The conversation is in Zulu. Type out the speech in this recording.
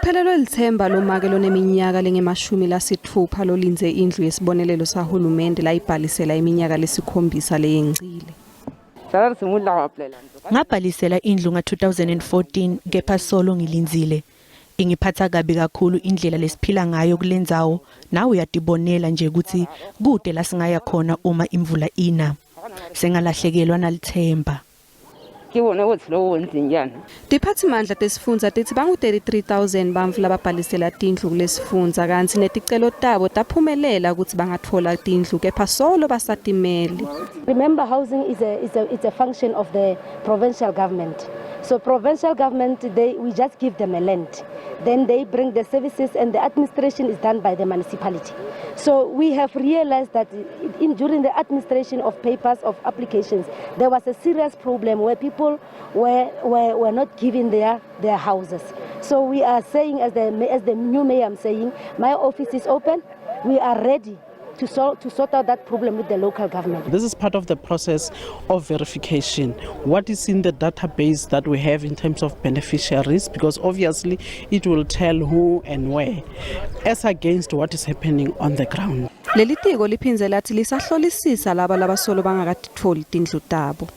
Seliphelelwe litsemba lomake loneminyaka lengemashumi lasithupha lolinze indlu yesibonelelo sahulumende layibhalisela iminyaka lesikhombisa leyengcile. Ngabhalisela indlu nga-2014 kepha solo ngilinzile. Ingiphatha kabi kakhulu indlela lesiphila ngayo kulendzawo, nawe uyatibonela nje ukuthi kude la singaya khona uma imvula ina. Sengalahlekelwa nalitsemba. Tiphatsimandla tesifundza tithi bangu-33,000 bantfu lababhalisela tindlu kulesifundza kantsi neticelo tabo taphumelela ukuthi bangatfola tindlu kepha solo basatimele. Remember, housing is a function of the provincial government. So provincial government, we just give them a land. Then they bring the services and the administration is done by the municipality. So we have realized that during the administration of papers, of applications, there was a serious problem where people were not given their houses. So we are saying, as the new mayor I'm saying, my office is open, we are ready to sort out that problem with the local government. This is part of the process of verification. What is in the database that we have in terms of beneficiaries, because obviously it will tell who and where, as against what is happening on the ground. Leli tiko liphindze lathi lisahlolisisa laba labasolo bangakatitfoli tindlu tabo.